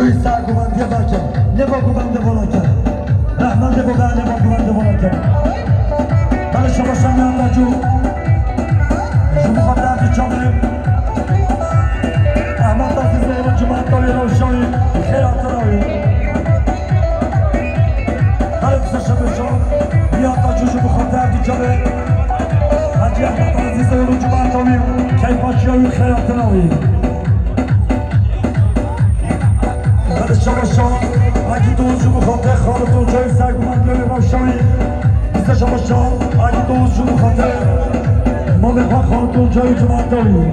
جوی سر گوبند یه بکن نبا گوبنده بلکن رحمان نبا گوبنده بلکن بله شما شمیان لجو شما خواهد درد چامه احمد عزیز ایران جماعت داری روشایی خیرات روی بله بسه شما شما بیاد لجو شما خواهد درد چامه حجی احمد عزیز ایران جماعت داری کیفاشی های خیرات روی شما اگه دوزشو بخاطر خالتون جای سرگومند بیاره روشایی بیسته شما اگه دوزشو بخاطر ما بخواه خالتون جای جماعت داری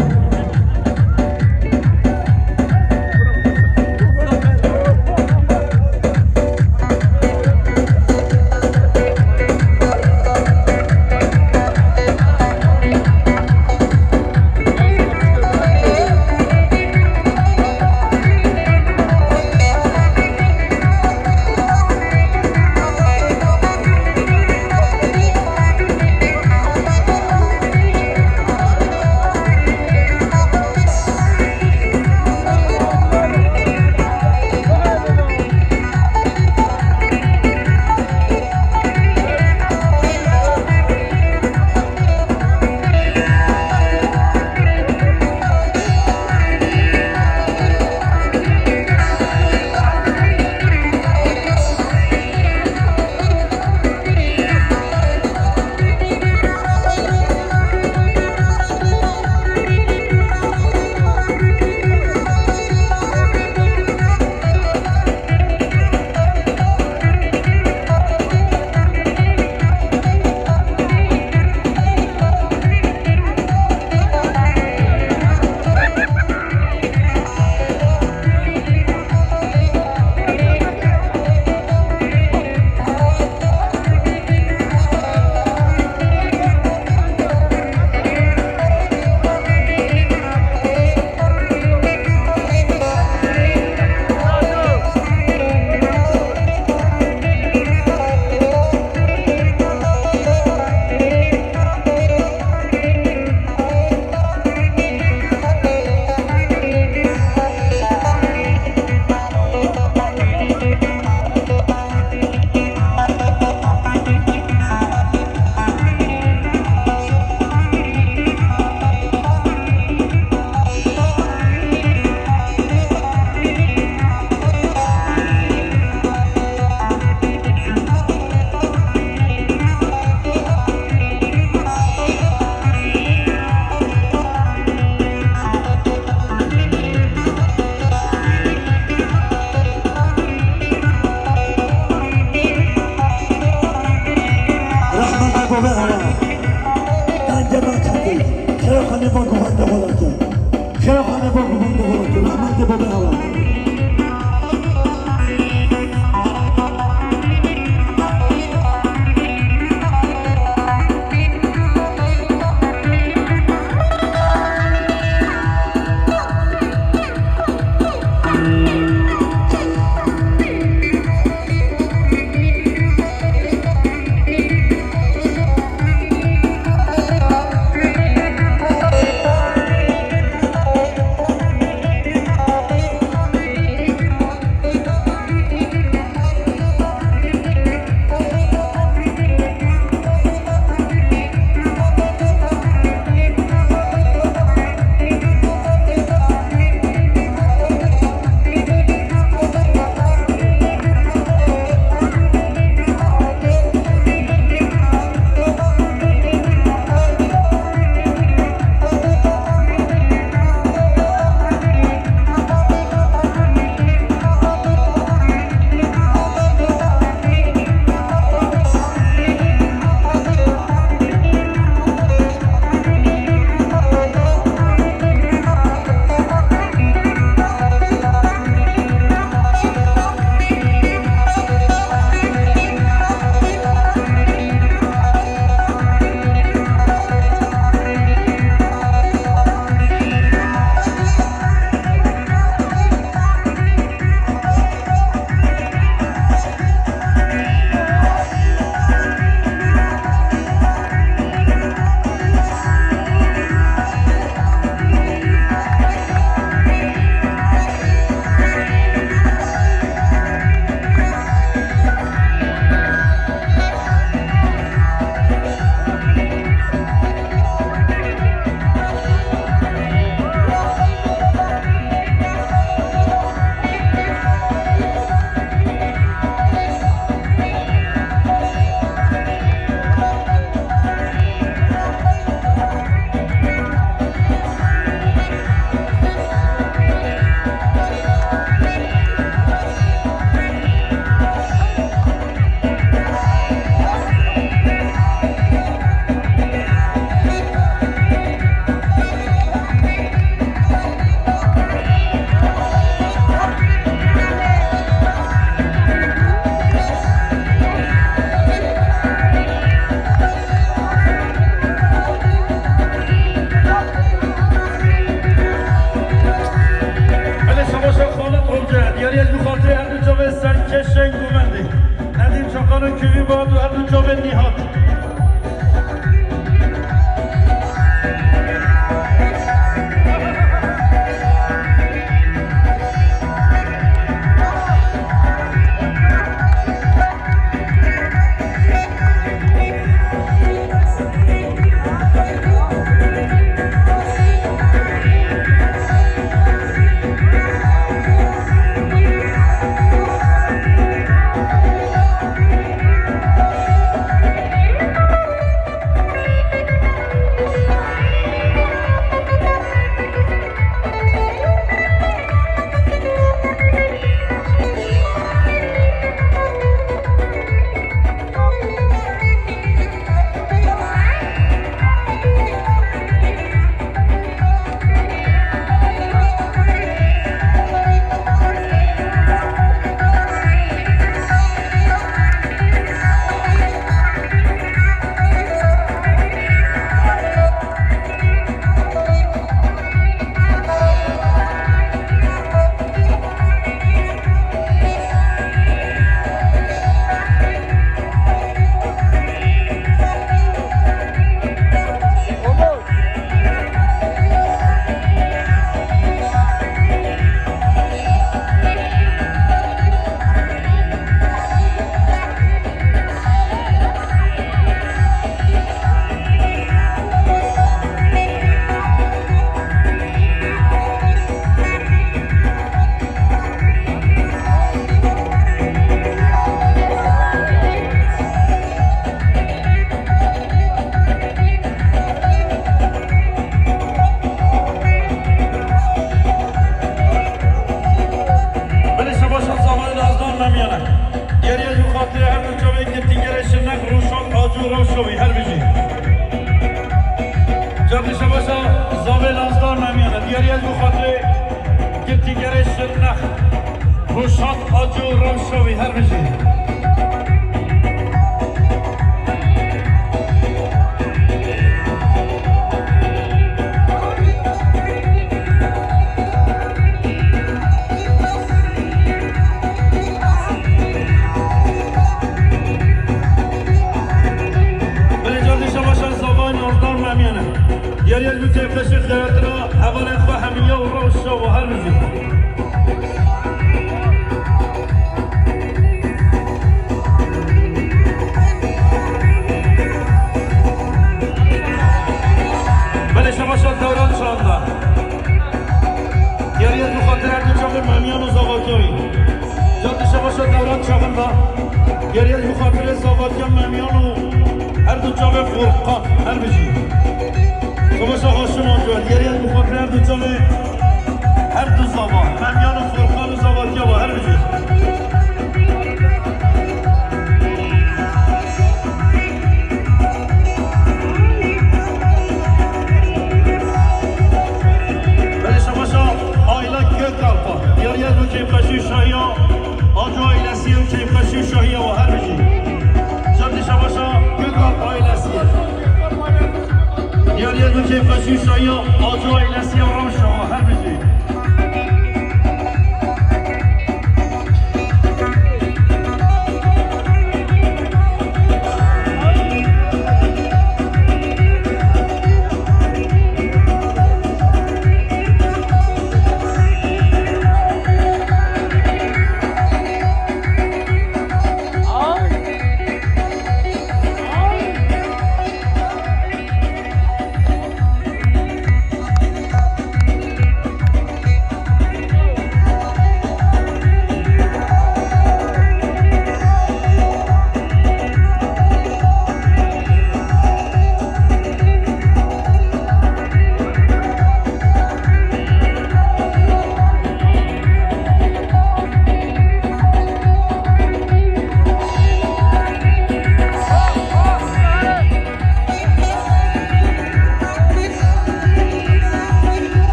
روشاد آجو روشوی هر بجی يا البيت فشخ خاطرها حضر فهمية وروشة وهرجي بلش باشد دوران شانده يا ريت بخاطر هر دو جاغ مهمیان و زاواکیایی جادش باشد دوران شانده يا ريت بخاطر زاواکی مهمیان و هر دو جاغ فرقان هر بجی شما هاشم آنجا یه از مخاطر هر دو جامعه هر دو زبان ممیان و فرقان و زباکیا با هر بجید ولی شما آیلا گل کلپا یاری از دو کیفشی شاهی ها آجو آیلسی و کیفشی شاهی ها با هر بجید جدی شما گل کلپا آیلسیه یاری از دو کیفشی شاهی ها آجو آیلسی و روش ها هر بجید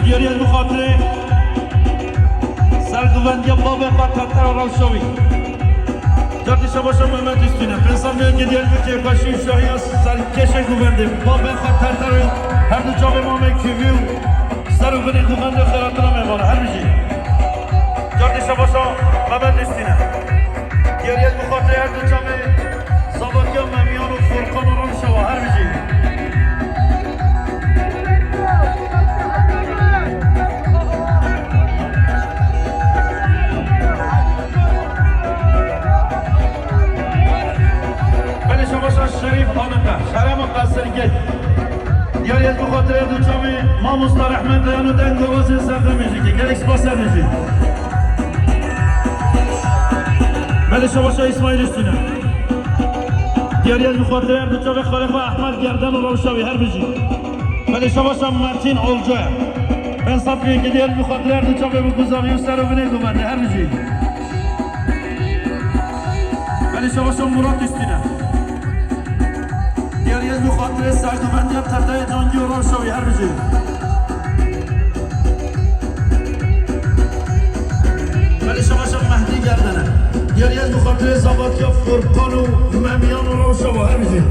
دیاری از مخاطره سرگووندی باب خاطر روشوی جاتی شباشا محمد استونه پنسان میاد که دیاری که کاشی شاهی سرکش گوونده باب خاطر هر دو جاق امام کیویو سرگوونی گوونده خیراتنا میمانه هر میشی جاتی شباشا محمد استونه دیاری از مخاطره هر دو جاق زباکی و ممیان و فرقان و روشوا هر میشی شریف خانقه شرم قصرگی دیاری از بخاطر دو جامعه ما مصطفی رحمت دیان و دنگ و واسه سفر میشه که گلکس باسر میشه بله شباشا اسماعیل استونه دیاری از بخاطر دو جامعه خالق و احمد گردن و روشاوی هر بجی بله شباشا مرتین اولجوه من صفیه که دیاری بخاطر دو جامعه بگذاری و سر و بینه گمنده هر بجی بله شباشا مراد استونه دیاری از مخاطره سرگووندی هم ترتای جانگی و روشاوی هر بجید ولی شماشم مهدی گردنه دیاری از مخاطره زباکی و فرقان و ممیان و روشاوی هر بجید